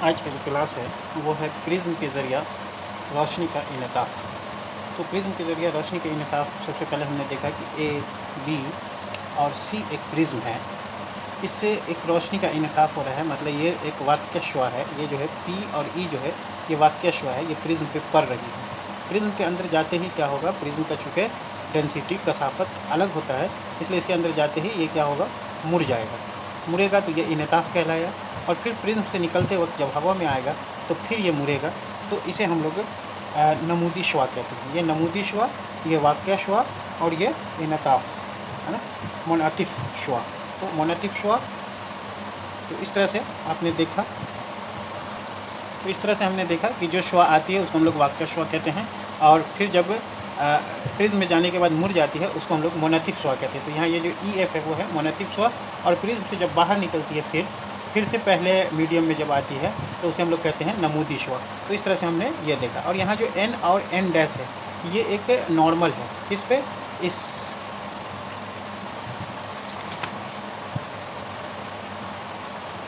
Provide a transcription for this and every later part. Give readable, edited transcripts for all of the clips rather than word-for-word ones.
आज का जो क्लास है वो है प्रिज्म के ज़रिया रोशनी का इनताफ़। तो प्रिज्म के ज़रिया रोशनी का इनताफ़ सबसे पहले हमने देखा कि ए, बी और सी एक प्रिज्म है। इससे एक रोशनी का इनताफ़ हो रहा है, मतलब ये एक वाक्यश्वा है। ये जो है पी और ई जो है ये वाक्यश्वा है, ये प्रिज्म पे पड़ रही है। प्रिज्म के अंदर जाते ही क्या होगा, प्रिज्म का चूँकि डेंसिटी कसाफत अलग होता है, इसलिए इसके अंदर जाते ही ये क्या होगा, मुड़ जाएगा। मुड़ेगा तो ये इनताफ़ कहलाया। और फिर प्रिज्म से निकलते वक्त जब हवा में आएगा तो फिर ये मुड़ेगा, तो इसे हम लोग नमूदी श्वा कहते हैं। ये नमूदी श्वा, ये वाक्यश्वा और ये इनताफ़ है ना, मुनअतिफ़ श्वा। तो मुनअतिफ़ श्वा, तो इस तरह से आपने देखा, तो इस तरह से हमने देखा कि जो श्वा आती है उसको हम लोग वाक्यश्वा कहते हैं, और फिर जब प्रिज्म में जाने के बाद मुड़ जाती है उसको हम लोग मुनअतिफ़ श्वा कहते हैं। तो यहाँ ये जो ई एफ है वो है मुनअतिफ़ श्वा, और प्रिज्म से जब बाहर निकलती है फिर से पहले मीडियम में जब आती है तो उसे हम लोग कहते हैं नमूदी श्वा। तो इस तरह से हमने ये देखा। और यहाँ जो एन और एन डैश है ये एक नॉर्मल है, किस पे, इस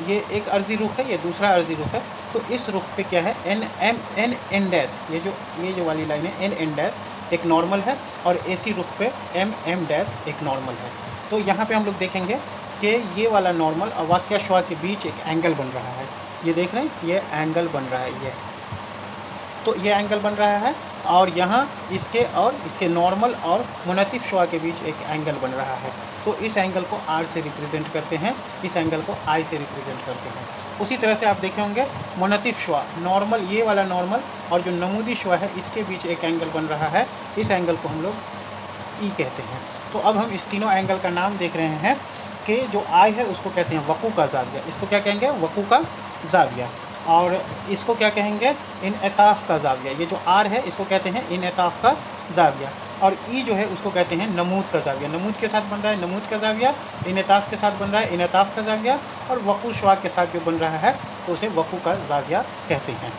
ये एक अर्जी रुख है, ये दूसरा अर्जी रुख है। तो इस रुख पे क्या है, en em en en dash, ये जो वाली लाइन है एन एन डैश एक नॉर्मल है, और एसी रुख पे एम एम डैश एक नॉर्मल है। तो यहाँ पे हम लोग देखेंगे कि ये वाला नॉर्मल और वाक्यश्वा के बीच एक एंगल बन रहा है। ये देख रहे हैं, ये एंगल बन रहा है, ये तो ये एंगल बन रहा है, और यहाँ इसके नॉर्मल और मुनअतिफ़ श्वा के बीच एक एंगल बन रहा है। तो इस एंगल को आर से रिप्रेजेंट करते हैं, इस एंगल को आई से रिप्रेजेंट करते हैं। उसी तरह से आप देखे होंगे मुनअतिफ़ श्वा नॉर्मल, ये वाला नॉर्मल और जो नमूदी श्वा है इसके बीच एक एंगल बन रहा है, इस एंगल को हम लोग ई कहते हैं। तो अब हम इस तीनों एंगल का नाम देख रहे हैं कि जो आई है उसको कहते हैं वक़ू का ज़ाविया, इसको क्या कहेंगे, वक़ू का ज़ाविया। और इसको क्या कहेंगे, इनअताफ़ का ज़ाविया। ये जो आर है इसको कहते हैं इनअताफ़ का ज़ाविया, और ई जो है उसको कहते हैं नमूद का ज़ाविया। नमूद के साथ बन रहा है नमूद का ज़ाविया, इनअताफ़ के साथ बन रहा है इनअताफ़ का ज़ाविया, और वक़ू श्वा के साथ जो बन रहा है तो उसे वक़ू का ज़ाविया कहते हैं।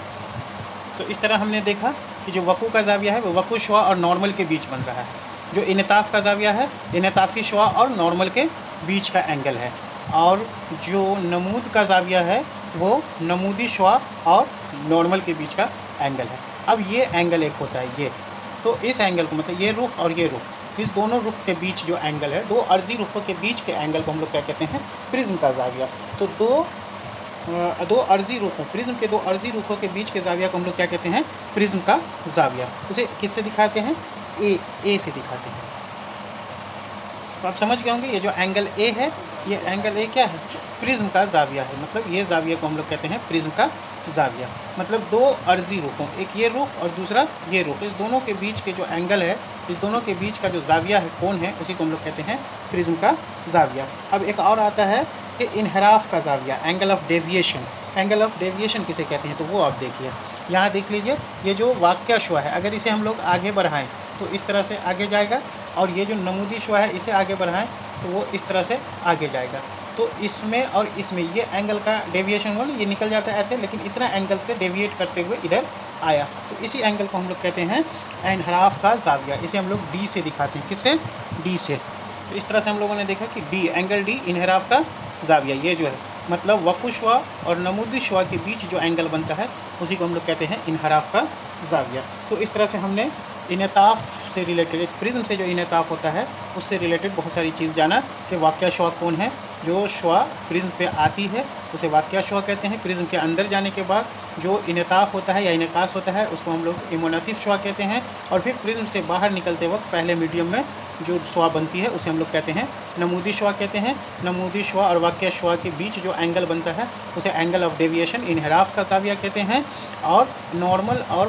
तो इस तरह हमने देखा कि जो वक़ू का ज़ाविया है वो वक़ू श्वा और नॉर्मल के बीच बन रहा है। जो इनअताफ़ का ज़ाविया है इनअताफ़ी श्वा और नॉर्मल के बीच का एंगल है, और जो नमूद का ज़ाविया है वो नमूदी श्वा और नॉर्मल के बीच का एंगल है। अब ये एंगल एक होता है ये, तो इस एंगल को मतलब ये रुख और ये रुख, इस दोनों रुख के बीच जो एंगल है, दो अर्जी रुखों के बीच के एंगल को हम लोग क्या कहते हैं, प्रिज्म का ज़ाविया। तो दो अर्जी रुखों, प्रिज्म के दो अर्जी रुखों के बीच के ज़ाविया को हम लोग क्या कहते हैं, प्रिज्म का ज़ाविया। उसे किससे दिखाते हैं, ए से दिखाते हैं। तो आप समझ गए होंगे ये जो एंगल ए है, ये एंगल ए क्या है, प्रिज्म का ज़ाविया है। मतलब ये ज़ाविया को हम लोग कहते हैं प्रिज्म का ज़ाविया। मतलब दो अर्जी रुखों, एक ये रुख और दूसरा ये रुख, इस दोनों के बीच के जो एंगल है, इस दोनों के बीच का जो ज़ाविया है, कोण है, उसी को हम लोग कहते हैं प्रिज्म का ज़ाविया। अब एक और आता है कि इनहराफ का ज़ाविया, angle of deviation. Angle of deviation किसे कहते हैं, तो वो आप देखिए, यहाँ देख लीजिए, ये जो वाक्यश्वा है अगर इसे हम लोग आगे बढ़ाएं तो इस तरह से आगे जाएगा, और ये जो नमूदी श्वा है इसे आगे बढ़ाएं तो वो इस तरह से आगे जाएगा। तो इसमें और इसमें ये एंगल का डेविएशन होगा, ये निकल जाता है ऐसे, लेकिन इतना एंगल से डेविएट करते हुए इधर आया, तो इसी एंगल को हम लोग कहते हैं इनहराफ का ज़ाविया। इसे हम लोग डी से दिखाते हैं, किससे, डी से। तो इस तरह से हम लोगों ने देखा कि डी, एंगल डी इनहराफ का ज़ाविया, ये जो है मतलब वक़ू श्वा और नमूदी श्वा के बीच जो एंगल बनता है उसी को हम लोग कहते हैं इनहराफ का ज़ाविया। तो इस तरह से हमने इनअताफ़ से रिलेटेड, एक प्रिज्म से जो इनअताफ़ होता है उससे रिलेटेड बहुत सारी चीज़ जाना कि वाक्यश्वा कौन है। जो श्वा प्रिज्म पे आती है उसे वाक्यश्वा कहते हैं। प्रिज्म के अंदर जाने के बाद जो इनअताफ़ होता है या इनकास होता है उसको हम लोग मुनअतिफ़ श्वा कहते हैं। और फिर प्रिज्म से बाहर निकलते वक्त पहले मीडियम में जो श्वा बनती है उसे हम लोग कहते हैं नमूदी श्वा कहते हैं। नमूदी श्वा और वाक्यश्वा के बीच जो एंगल बनता है उसे एंगल ऑफ डेविएशन, इनहराफ का ज़ाविया कहते हैं। और नॉर्मल और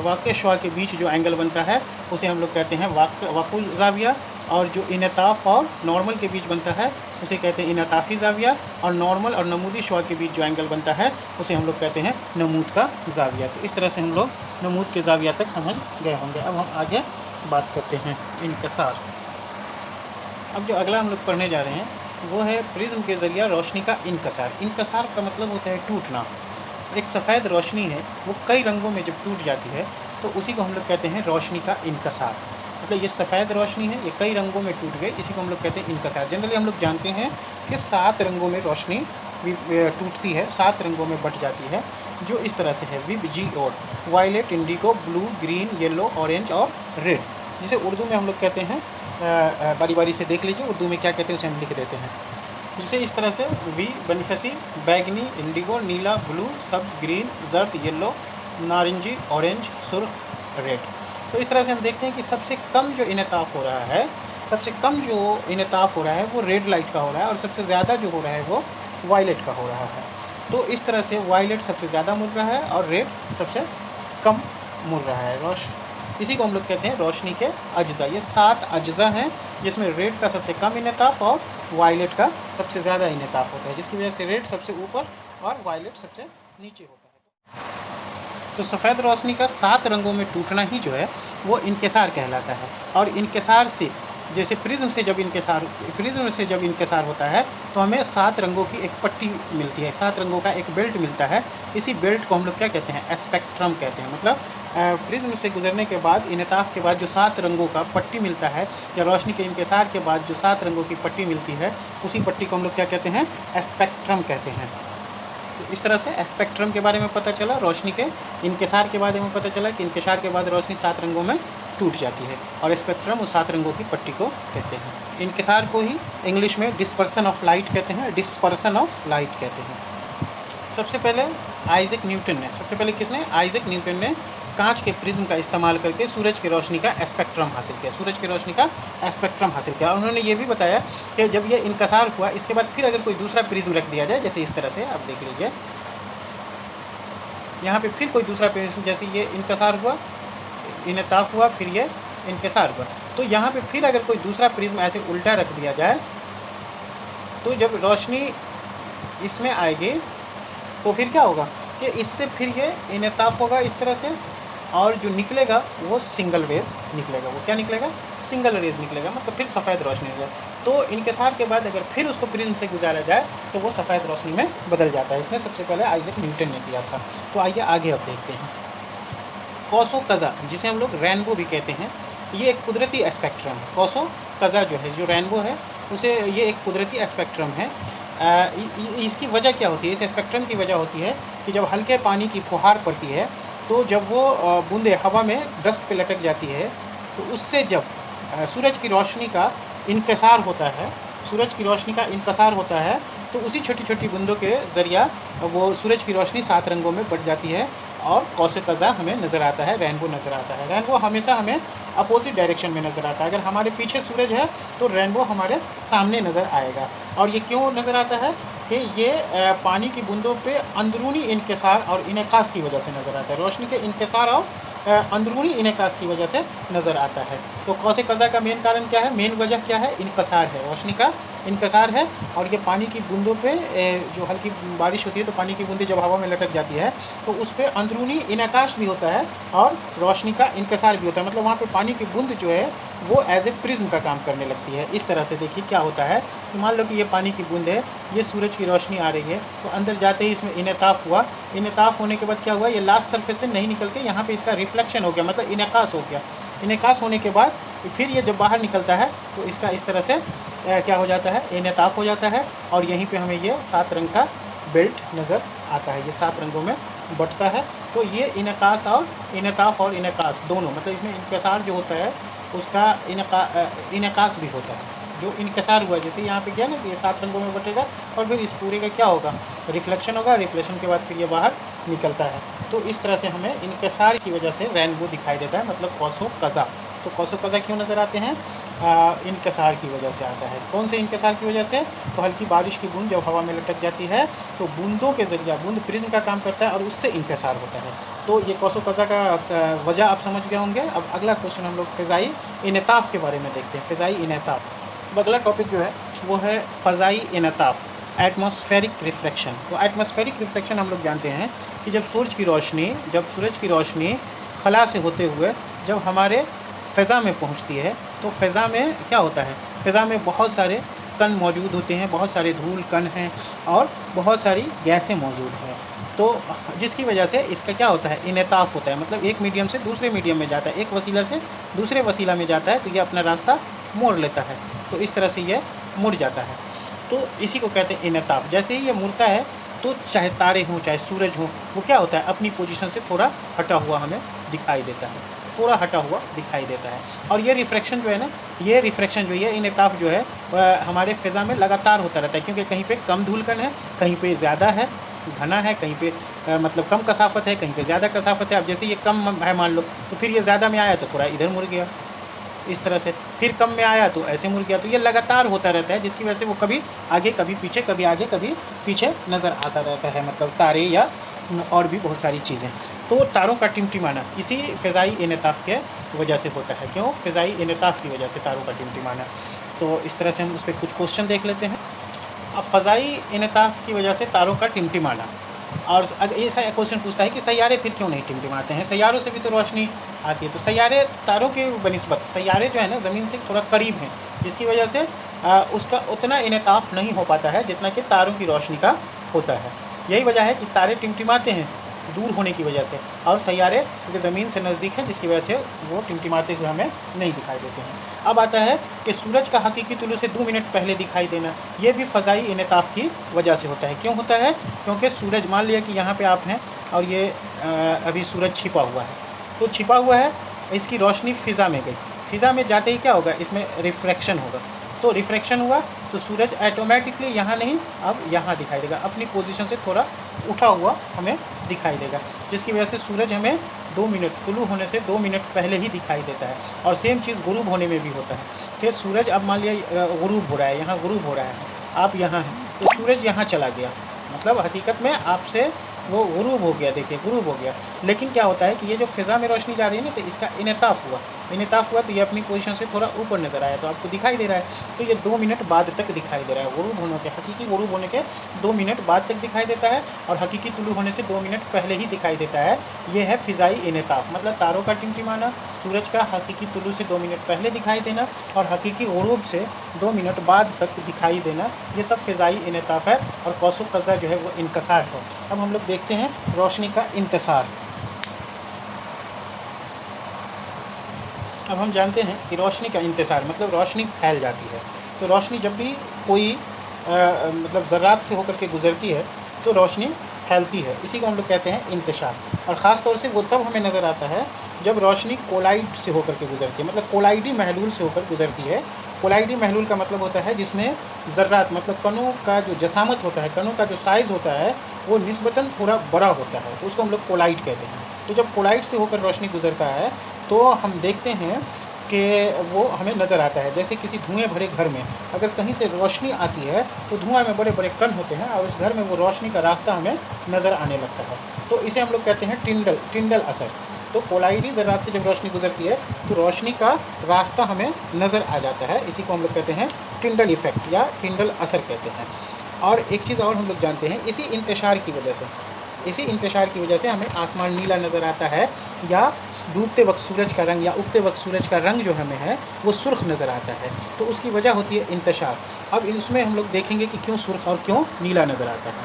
वाक्यश्वा के बीच जो एंगल बनता है उसे हम लोग कहते हैं वक़ू ज़ाविया। और जो इनअताफ़ और नॉर्मल के बीच बनता है उसे कहते हैं इनअताफ़ी ज़ाविया। और नॉर्मल और नमूदी श्वा के बीच जो एंगल बनता है उसे हम लोग कहते हैं नमूद का ज़ाविया। तो इस तरह से हम लोग नमूद के ज़ाविया तक समझ गए होंगे। अब हम आगे बात करते हैं इनकसार। अब जो अगला हम लोग पढ़ने जा रहे हैं वो है प्रिज्म के ज़रिया रोशनी का इनकसार। इनकसार का मतलब होता है टूटना। एक सफ़ेद रोशनी है वो कई रंगों में जब टूट जाती है तो उसी को हम लोग कहते हैं रोशनी का इनकसार। मतलब ये सफ़ेद रोशनी है, ये कई रंगों में टूट गई, इसी को हम लोग कहते हैं इनकसार। जनरली हम लोग जानते हैं कि 7 रंगों में रोशनी टूटती है, 7 रंगों में बट जाती है, जो इस तरह से है VIBGYOR, violet, indigo, blue, green, yellow, orange और रेड, जिसे उर्दू में हम लोग कहते हैं, बारी बारी से देख लीजिए उर्दू में क्या कहते हैं उसे हम लिख देते हैं। जिसे इस तरह से वी बनफसी, बैगनी, इंडिगो, नीला, ब्लू, सब्ज, ग्रीन, जर्द, येलो, नारंगी, ऑरेंज, सुर्ख, रेड। तो इस तरह से हम देखते हैं कि सबसे कम जो इनताफ़ हो रहा है, सबसे कम जो इनताफ़ हो रहा है वो रेड लाइट का हो रहा है, और सबसे ज़्यादा जो हो रहा है वो वायलेट का हो रहा है। तो इस तरह से वायलेट सबसे ज़्यादा मुड़ रहा है और रेड सबसे कम मुड़ रहा है। इसी को हम लोग कहते हैं रोशनी के अज्जा। ये 7 अज्जा हैं, जिसमें रेड का सबसे कम इनताफ़ और वायलेट का सबसे ज़्यादा इनताफ़ होता है, जिसकी वजह से रेड सबसे ऊपर और वायलेट सबसे नीचे होता है। तो सफ़ेद रोशनी का 7 रंगों में टूटना ही जो है वो इनकिसार कहलाता है। और इनकिसार से, जैसे प्रिज्म से जब इनकिसार होता है तो हमें 7 रंगों की एक पट्टी मिलती है, 7 रंगों का एक बेल्ट मिलता है। इसी बेल्ट को हम लोग क्या कहते हैं, स्पेक्ट्रम कहते हैं। मतलब प्रिज्म से गुजरने के बाद, इनताफ़ के बाद जो 7 रंगों का पट्टी मिलता है, या रोशनी के इनकिसार के बाद जो 7 रंगों की पट्टी मिलती है, उसी पट्टी को हम लोग क्या कहते हैं, स्पेक्ट्रम कहते हैं। तो इस तरह से स्पेक्ट्रम के बारे में पता चला, रोशनी के इनकिसार के बारे में पता चला कि इनकिसार के बाद रोशनी 7 रंगों में टूट जाती है, और स्पेक्ट्रम उस 7 रंगों की पट्टी को कहते हैं। इनकिसार को ही इंग्लिश में डिस्पर्सन ऑफ लाइट कहते हैं, डिस्पर्सन ऑफ लाइट कहते हैं। सबसे पहले आइजैक न्यूटन ने, सबसे पहले किसने, आइजैक न्यूटन ने कांच के प्रिज्म का इस्तेमाल करके सूरज की रोशनी का स्पेक्ट्रम हासिल किया, सूरज की रोशनी का स्पेक्ट्रम हासिल किया। उन्होंने ये भी बताया कि जब ये इनकसार हुआ, इसके बाद फिर अगर कोई दूसरा प्रिज्म रख दिया जाए, जैसे इस तरह से आप देख लीजिए, यहाँ पे फिर कोई दूसरा प्रिज्म, जैसे ये इनकसार हुआ, इनताफ़ हुआ, फिर ये इनकिसार हुआ, तो यहाँ पे फिर अगर कोई दूसरा प्रिज्म ऐसे उल्टा रख दिया जाए, तो जब रोशनी इसमें आएगी तो फिर क्या होगा कि इससे फिर ये इनताफ़ होगा इस तरह से, और जो निकलेगा वो सिंगल रेज निकलेगा। वो क्या निकलेगा, सिंगल रेज निकलेगा, मतलब फिर सफ़ेद रोशनी हो जाए। तो इनकिसार के बाद अगर फिर उसको प्रिज्म से गुजारा जाए तो वो सफ़ेद रोशनी में बदल जाता है। इसने सबसे पहले आइजैक न्यूटन ने किया था। तो आइए आगे अब देखते हैं। कौसो कज़ा, जिसे हम लोग रेनबो भी कहते हैं, ये एक कुदरती स्पेक्ट्रम है। कौसो कज़ा जो है, जो रेनबो है, उसे ये एक कुदरती स्पेक्ट्रम है। इसकी वजह क्या होती है, इस स्पेक्ट्रम की वजह होती है कि जब हल्के पानी की फुहार पड़ती है, तो जब वो बूंदें हवा में डस्ट पे लटक जाती है, तो उससे जब सूरज की रोशनी का इनकिसार होता है, सूरज की रोशनी का इनकिसार होता है, तो उसी छोटी छोटी बूंदों के ज़रिया वो सूरज की रोशनी 7 रंगों में बट जाती है, और कौसो कज़ा हमें नज़र आता है, रेनबो नज़र आता है। रेनबो हमेशा हमें अपोजिट डायरेक्शन में नज़र आता है। अगर हमारे पीछे सूरज है तो रेनबो हमारे सामने नज़र आएगा। और ये क्यों नज़र आता है कि ये पानी की बूंदों पे अंदरूनी इनकिसार और इनेकास की वजह से नज़र आता है। रोशनी के इनकिसार और अंदरूनी इनेकास की वजह से नज़र आता है। तो कौसो कज़ा का मेन कारण क्या है, मेन वजह क्या है, इनकिसार है, रोशनी का इनकिसार है। और ये पानी की बूंदों पे जो हल्की बारिश होती है, तो पानी की बूंदें जब हवा में लटक जाती है, तो उस पर अंदरूनी इनेकाश भी होता है और रोशनी का इनकिसार भी होता है। मतलब वहाँ पे पानी की बूंद जो है वो एज ए प्रिज्म का काम करने लगती है। इस तरह से देखिए क्या होता है कि मान लो कि ये पानी की बूंद है, ये सूरज की रोशनी आ रही है, तो अंदर जाते ही इसमें इनताफ़ हुआ। इनताफ़ होने के बाद क्या हुआ, ये लास्ट सरफेस से नहीं निकल के यहाँ पे इसका रिफ्लेक्शन हो गया, मतलब इनेकास हो गया। इनेकास होने के बाद फिर ये जब बाहर निकलता है तो इसका इस तरह से क्या हो जाता है, इनताफ़ हो जाता है, और यहीं पे हमें ये 7 रंग का बेल्ट नज़र आता है। ये 7 रंगों में बटता है। तो ये इनकास और इनताफ़ और इनकास दोनों, मतलब इसमें इनकिसार जो होता है उसका इनकास भी होता है। जो इनकिसार हुआ, जैसे यहाँ पे क्या ना, ये 7 रंगों में बटेगा, और फिर इस पूरे का क्या होगा, रिफ्लेक्शन होगा, रिफ्लेक्शन के बाद फिर ये बाहर निकलता है। तो इस तरह से हमें इनकिसार की वजह से रेनबो दिखाई देता है, मतलब कौसो कज़ा। तो कौसो कज़ा क्यों नज़र आते हैं, इनकिसार की वजह से आता है। कौन से इनकिसार की वजह से, तो हल्की बारिश की बूंद जब हवा में लटक जाती है, तो बूंदों के ज़रिए बूंद प्रिज्म का काम करता है और उससे इनकिसार होता है। तो ये कौसो कज़ा का वजह आप समझ गए होंगे। अब अगला क्वेश्चन हम लोग फ़िज़ाई इनताफ़ के बारे में देखते हैं। फ़िज़ाई इनताफ़, अगला टॉपिक जो है वो है फ़ज़ाई इनताफ़, एटमॉस्फेरिक रिफ्रैक्शन। तो एटमॉस्फेरिक रिफ्रैक्शन हम लोग जानते हैं कि जब सूरज की रोशनी खला से होते हुए जब हमारे फ़ज़ा में पहुंचती है, तो फ़ज़ा में क्या होता है, फ़ज़ा में बहुत सारे कण मौजूद होते हैं, बहुत सारे धूल कण हैं और बहुत सारी गैसें मौजूद हैं। तो जिसकी वजह से इसका क्या होता है, इनताफ़ होता है, मतलब एक मीडियम से दूसरे मीडियम में जाता है, एक वसीला से दूसरे वसीला में जाता है, तो ये अपना रास्ता मोड़ लेता है। तो इस तरह से ये मुड़ जाता है। तो इसी को कहते हैं इनताफ। जैसे ही ये मुड़ता है तो चाहे तारे हों चाहे सूरज हो, वो क्या होता है अपनी पोजीशन से थोड़ा हटा हुआ हमें दिखाई देता है, थोड़ा हटा हुआ दिखाई देता है। और ये रिफ्रैक्शन जो है ना, ये रिफ्रैक्शन जो है इनताफ जो है हमारे फ़िज़ा में लगातार होता रहता है, क्योंकि कहीं पे कम धूलकण है, कहीं पे ज़्यादा है घना है, कहीं पे मतलब कम कसाफत है, कहीं पे ज़्यादा कसाफत है। अब जैसे ये कम है मान लो, तो फिर ये ज़्यादा में आया तो थोड़ा इधर मुड़ गया इस तरह से, फिर कम में आया तो ऐसे मुड़ गया। तो ये लगातार होता रहता है, जिसकी वजह से वो कभी आगे कभी पीछे, कभी आगे कभी पीछे नज़र आता रहता है, मतलब तारे या और भी बहुत सारी चीज़ें। तो तारों का टिमटिमाना इसी फ़िज़ाई इनताफ़ के वजह से होता है। क्यों? फ़िज़ाई इनताफ़ की वजह से तारों का टिमटिमाना। तो इस तरह से हम उस पर कुछ क्वेश्चन देख लेते हैं। अब फ़ज़ाई इनताफ़ की वजह से तारों का टिमटिमाना, और अगर ऐसा क्वेश्चन पूछता है कि सैयारे फिर क्यों नहीं टिमटिमाते हैं, सैयारों से भी तो रोशनी आती है। तो सैयारे तारों के बनिस्बत सैयारे जो है ना ज़मीन से थोड़ा करीब हैं, जिसकी वजह से उसका उतना इनताफ़ नहीं हो पाता है जितना कि तारों की रोशनी का होता है। यही वजह है कि तारे टिमटिमाते हैं दूर होने की वजह से, और सैयारे क्योंकि ज़मीन से नज़दीक हैं जिसकी वजह से वो टिमटिमाते हुए हमें नहीं दिखाई देते हैं। अब आता है कि सूरज का हकीकी तुलू से 2 मिनट पहले दिखाई देना, ये भी फ़ज़ाई इनताफ़ की वजह से होता है। क्यों होता है? क्योंकि सूरज, मान लिया कि यहाँ पे आप हैं और ये अभी सूरज छिपा हुआ है, तो छिपा हुआ है, इसकी रोशनी फ़िज़ा में गई, फ़िज़ा में जाते ही क्या होगा, इसमें रिफ्रैक्शन होगा। तो रिफ्रैक्शन हुआ तो सूरज ऑटोमेटिकली यहाँ नहीं अब यहाँ दिखाई देगा, अपनी पोजीशन से थोड़ा उठा हुआ हमें दिखाई देगा, जिसकी वजह से सूरज हमें 2 मिनट तुलू होने से 2 मिनट पहले ही दिखाई देता है। और सेम चीज़ गुरूब होने में भी होता है कि सूरज, अब मान लिया गुरूब हो रहा है, यहाँ गुरूब हो रहा है, आप यहाँ हैं तो सूरज यहाँ चला गया, मतलब हकीकत में आपसे वो गुरूब हो गया, देखिए गुरूब हो गया। लेकिन क्या होता है कि ये जो फ़िज़ा में रोशनी जा रही है ना, तो इसका इनताफ़ हुआ, इनताफ़ हुआ तो ये अपनी पोजीशन से थोड़ा ऊपर नज़र आया, तो आपको दिखाई दे रहा है। तो ये 2 मिनट बाद तक दिखाई दे रहा है, गुरूब होने के, हकीकी गुरूब होने के 2 मिनट बाद तक दिखाई देता है, और हकीकी तुलू होने से 2 मिनट पहले ही दिखाई देता है। ये है फ़िज़ाई इनताफ़, मतलब तारों का टिमटिमाना, सूरज का हकीकी तुलू से 2 मिनट पहले दिखाई देना और हकीकी गुरूब से 2 मिनट बाद तक दिखाई देना, ये सब फ़िज़ाई इनताफ़ है। और कौसो क़ज़ा जो है वो इनकसार है। अब हम लोग देखते हैं रोशनी का इंतसार। अब हम जानते हैं कि रोशनी का इंतसार मतलब रोशनी फैल जाती है। तो रोशनी जब भी कोई मतलब ज़र्रात से होकर के गुज़रती है तो रोशनी फैलती है, इसी को हम लोग कहते हैं इंतशार। और ख़ास तौर से वो तब हमें नज़र आता है जब रोशनी कोलाइड से होकर के गुज़रती है, मतलब कोलाइडी महलूल से होकर गुज़रती है। कोलाइडी महलूल का मतलब होता है जिसमें ज़र्रात मतलब कणों का जो जसामत होता है, कणों का जो साइज़ होता है वो निस्बतन थोड़ा बड़ा होता है, तो उसको हम लोग कोलाइड कहते हैं। तो जब कोलाइड से होकर रोशनी गुज़रता है तो हम देखते हैं कि वो हमें नज़र आता है। जैसे किसी धुएँ भरे घर में अगर कहीं से रोशनी आती है तो धुआं में बड़े बड़े कण होते हैं और उस घर में वो रोशनी का रास्ता हमें नज़र आने लगता है, तो इसे हम लोग कहते हैं टिंडल असर। तो कोलाइडी ज़र्रात से जब रोशनी गुजरती है तो रोशनी का रास्ता हमें नज़र आ जाता है, इसी को हम लोग कहते हैं टिंडल इफ़ेक्ट या टिंडल असर कहते हैं। और एक चीज़ और हम लोग जानते हैं, इसी इंतशार की वजह से हमें आसमान नीला नज़र आता है, या डूबते वक्त सूरज का रंग या उगते वक्त सूरज का रंग जो हमें है वो सुर्ख नज़र आता है, तो उसकी वजह होती है इंतशार। अब इसमें हम लोग देखेंगे कि क्यों सुर्ख और क्यों नीला नज़र आता है।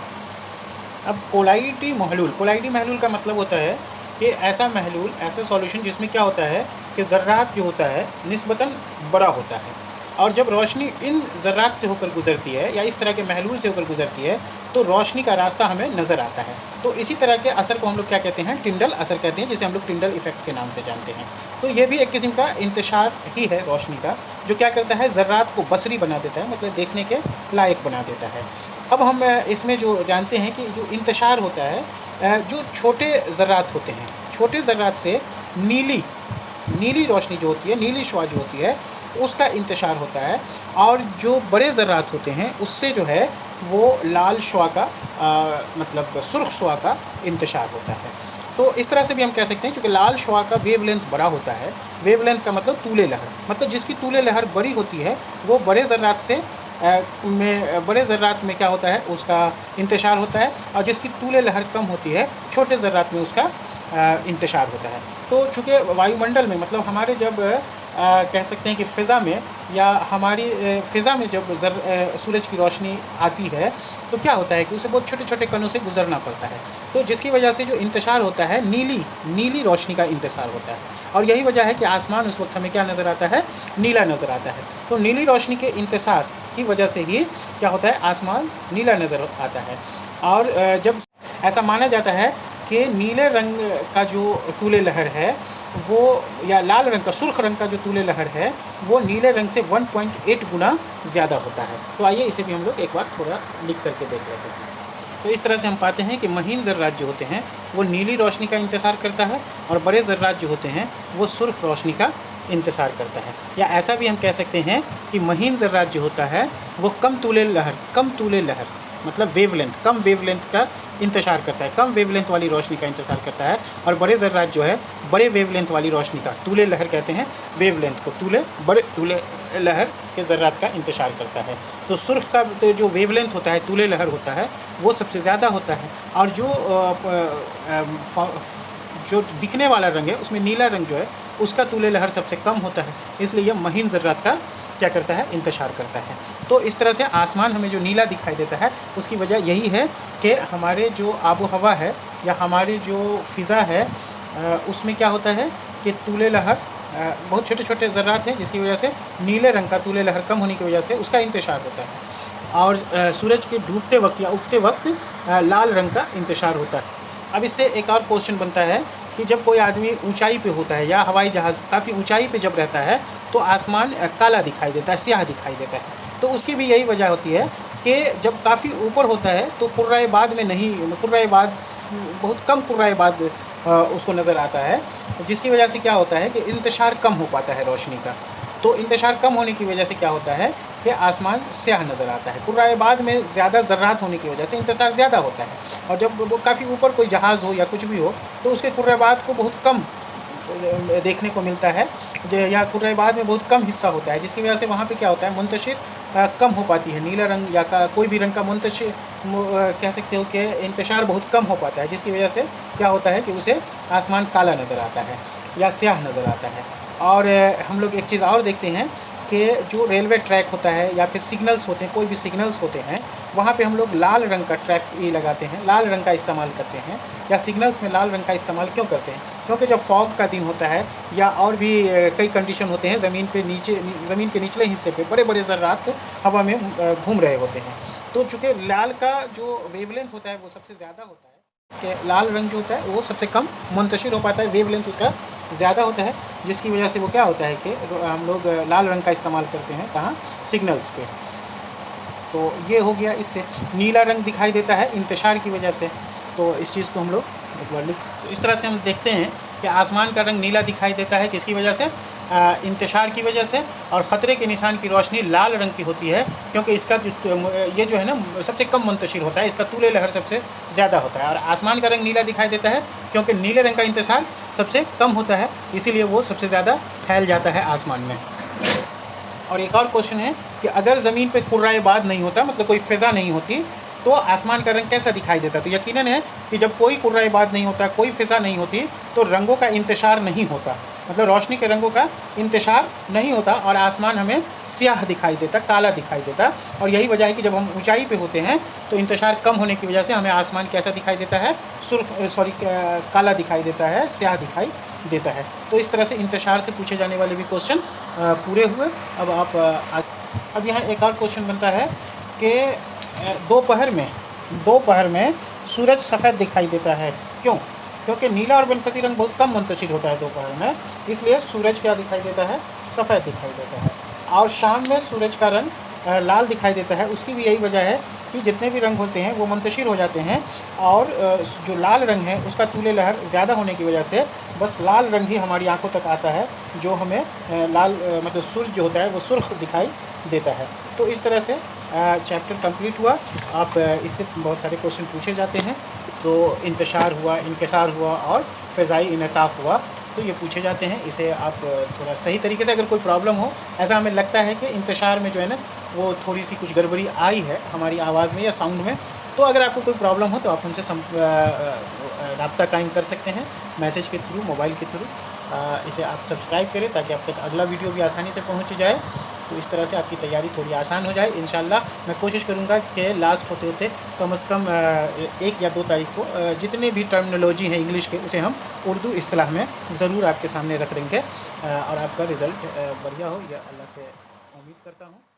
अब कोलाइडी महलूल का मतलब होता है कि ऐसा महलूल, ऐसा सॉल्यूशन जिसमें क्या होता है कि ज़र्रात जो होता है निस्बतन बड़ा होता है, और जब रोशनी इन ज़र्रात से होकर गुज़रती है या इस तरह के महलूल से होकर गुज़रती है तो रोशनी का रास्ता हमें नज़र आता है। तो इसी तरह के असर को हम लोग क्या कहते हैं, टिंडल असर कहते हैं, जिसे हम लोग टिंडल इफ़ेक्ट के नाम से जानते हैं। तो ये भी एक किस्म का इंतशार ही है रोशनी का, जो क्या करता है ज़र्रात को बसरी बना देता है, मतलब देखने के लायक बना देता है। अब हम इसमें जो जानते हैं कि जो इंतशार होता है, जो छोटे ज़र्रात होते हैं, छोटे ज़र्रात से नीली रोशनी जो होती है, नीली शुआ जो होती है उसका इंतशार होता है, और जो बड़े ज़र्रात होते हैं उससे जो है वो लाल शुआ का मतलब सुर्ख शुआ का इंतशार होता है। तो इस तरह से भी हम कह सकते हैं, क्योंकि लाल शुआ का वेवलेंथ बड़ा होता है। वेवलेंथ का मतलब तूले लहर, मतलब जिसकी तूले लहर बड़ी होती है वो बड़े ज़र्रात में क्या होता है उसका इंतशार होता है, और जिसकी तूले लहर कम होती है छोटे ज़र्रात में उसका इंतशार होता है। तो चूँकि वायुमंडल में मतलब हमारे जब कह सकते हैं कि फ़िज़ा में या हमारी फ़िज़ा में जब सूरज की रोशनी आती है तो क्या होता है कि उसे बहुत छोटे छोटे कणों से गुजरना पड़ता है, तो जिसकी वजह से जो इंतशार होता है नीली रोशनी का इंतशार होता है, और यही वजह है कि आसमान उस वक्त हमें क्या नज़र आता है, नीला नज़र आता है। तो नीली रोशनी के इंतशार की वजह से ही क्या होता है, आसमान नीला नज़र आता है। और जब ऐसा माना जाता है कि नीले रंग का जो तूले लहर है वो, या लाल रंग का, सुर्ख रंग का जो तूले लहर है वो नीले रंग से 1.8 गुना ज़्यादा होता है। तो आइए इसे भी हम लोग एक बार थोड़ा लिख करके देख लेते हैं। तो इस तरह से हम पाते हैं कि महीन ज़र्रात जो होते हैं वो नीली रोशनी का इंतज़ार करता है, और बड़े ज़र्रात जो होते हैं वो सुर्ख रोशनी का इंतज़ार करता है। या ऐसा भी हम कह सकते हैं कि महीन ज़र्रात जो होता है वो कम तूले लहर मतलब वेवलेंथ, कम वेवलेंथ का इंतज़ार करता है, कम वेवलेंथ वाली रोशनी का इंतज़ार करता है। और बड़े ज़र्रात जो है बड़े वेवलेंथ वाली रोशनी का, तूले लहर कहते हैं वेवलेंथ को, बड़े तूले लहर के ज़र्रात का इंतज़ार करता है। तो सुर्ख का तो जो वेवलेंथ होता है, तूले लहर होता है, वो सबसे ज़्यादा होता है। और जो दिखने वाला रंग है उसमें नीला रंग जो है उसका तूले लहर सबसे कम होता है, इसलिए यह महीन ज़र्रात का क्या करता है, इंतशार करता है। तो इस तरह से आसमान हमें जो नीला दिखाई देता है उसकी वजह यही है कि हमारे जो आबो हवा है या हमारी जो फ़िज़ा है उसमें क्या होता है कि तूले लहर बहुत छोटे छोटे ज़र्रात हैं, जिसकी वजह से नीले रंग का तूले लहर कम होने की वजह से उसका इंतशार होता है। और सूरज के डूबते वक्त या उगते वक्त लाल रंग का इंतशार होता है। अब इससे एक और क्वेश्चन बनता है कि जब कोई आदमी ऊंचाई पे होता है या हवाई जहाज़ काफ़ी ऊंचाई पे जब रहता है तो आसमान काला दिखाई देता है, स्याह दिखाई देता है। तो उसकी भी यही वजह होती है कि जब काफ़ी ऊपर होता है तो कुर्राए बाद में नहीं, कुर्राए बाद बहुत कम कुर्राए बाद उसको नज़र आता है, जिसकी वजह से क्या होता है कि इंतशार कम हो पाता है रोशनी का। तो इंतशार कम होने की वजह से क्या होता है कि आसमान स्याह नज़र आता है। कुर्राए बाद में ज़्यादा ज़र्रात होने की वजह से इंतशार ज़्यादा होता है, और जब वो काफ़ी ऊपर कोई जहाज़ हो या कुछ भी हो तो उसके कुर्राए बाद को बहुत कम देखने को मिलता है, या कुर्राए बाद में बहुत कम हिस्सा होता है, जिसकी वजह से वहाँ पे क्या होता है, मुंतशिर कम हो पाती है। नीला रंग या कोई भी रंग का मुंतशिर कह सकते हो कि इंतशार बहुत कम हो पाता है, जिसकी वजह से क्या होता है कि उसे आसमान काला नज़र आता है या स्याह नज़र आता है। और हम लोग एक चीज़ और देखते हैं कि जो रेलवे ट्रैक होता है या फिर सिग्नल्स होते हैं, कोई भी सिग्नल्स होते हैं, वहाँ पे हम लोग लाल रंग का ट्रैफिक लगाते हैं, लाल रंग का इस्तेमाल करते हैं। या सिग्नल्स में लाल रंग का इस्तेमाल क्यों करते हैं? क्योंकि जब फॉग का दिन होता है या और भी कई कंडीशन होते हैं, ज़मीन के निचले हिस्से पे बड़े बड़े ज़र्रात हवा में घूम रहे होते हैं। तो चूँकि लाल का जो वेवलेंथ होता है वो सबसे ज़्यादा होता है, कि लाल रंग जो होता है वो सबसे कम मुंतशिर हो पाता है, वेवलेंथ उसका ज़्यादा होता है, जिसकी वजह से वो क्या होता है कि हम लोग लाल रंग का इस्तेमाल करते हैं कहाँ, सिग्नल्स पे। तो ये हो गया, इससे नीला रंग दिखाई देता है इंतशार की वजह से। तो इस चीज़ को हम लोग एक बार तो इस तरह से हम देखते हैं कि आसमान का रंग नीला दिखाई देता है किसकी वजह से, इंतशार की वजह से। और ख़तरे के निशान की रोशनी लाल रंग की होती है क्योंकि इसका ये जो है ना सबसे कम मुंतशिर होता है, इसका तूले लहर सबसे ज़्यादा होता है। और आसमान का रंग नीला दिखाई देता है क्योंकि नीले रंग का इंतशार सबसे कम होता है, इसीलिए वो सबसे ज़्यादा फैल जाता है आसमान में। और एक और क्वेश्चन है कि अगर ज़मीन पे कुर्राए बाद नहीं होता, मतलब कोई फ़िज़ा नहीं होती, तो आसमान का रंग कैसा दिखाई देता? तो यकीनन है कि जब कोई कुर्राए बाद नहीं होता, कोई फ़िज़ा नहीं होती, तो रंगों का इंतशार नहीं होता, मतलब रोशनी के रंगों का इंतशार नहीं होता और आसमान हमें स्याह दिखाई देता, काला दिखाई देता। और यही वजह है कि जब हम ऊंचाई पे होते हैं तो इंतशार कम होने की वजह से हमें आसमान कैसा दिखाई देता है, काला दिखाई देता है, स्याह दिखाई देता है। तो इस तरह से इंतशार से पूछे जाने वाले भी क्वेश्चन पूरे हुए। अब यहाँ एक और क्वेश्चन बनता है कि दोपहर में सूरज सफ़ेद दिखाई देता है, क्यों? क्योंकि नीला और बनफसी रंग बहुत कम मुंतशिर होता है दोपहर में, इसलिए सूरज क्या दिखाई देता है, सफ़ेद दिखाई देता है। और शाम में सूरज का रंग लाल दिखाई देता है। उसकी भी यही वजह है कि जितने भी रंग होते हैं वो मुंतशिर हो जाते हैं, और जो लाल रंग है उसका तूले लहर ज़्यादा होने की वजह से बस लाल रंग ही हमारी आंखों तक आता है, जो हमें मतलब सूरज जो होता है वो सुर्ख दिखाई देता है। तो इस तरह से चैप्टर कंप्लीट हुआ। आप इससे बहुत सारे क्वेश्चन पूछे जाते हैं, तो इंतशार हुआ, इंकसार हुआ और फ़िज़ाई इनताफ़ हुआ, तो ये पूछे जाते हैं। इसे आप थोड़ा सही तरीके से, अगर कोई प्रॉब्लम हो, ऐसा हमें लगता है कि इंतशार में जो है ना वो थोड़ी सी कुछ गड़बड़ी आई है हमारी आवाज़ में या साउंड में, तो अगर आपको कोई प्रॉब्लम हो तो आप हमसे रब्ता कायम कर सकते हैं मैसेज के थ्रू, मोबाइल के थ्रू। इसे आप सब्सक्राइब करें ताकि आप तक अगला वीडियो भी आसानी से पहुंच जाए। तो इस तरह से आपकी तैयारी थोड़ी आसान हो जाए। इंशाल्लाह मैं कोशिश करूंगा कि लास्ट होते होते कम से कम 1 या 2 तारीख को जितने भी टर्मिनोलॉजी हैं इंग्लिश के, उसे हम उर्दू इस्तिलाह में ज़रूर आपके सामने रख देंगे, और आपका रिज़ल्ट बढ़िया हो, यह अल्लाह से उम्मीद करता हूँ।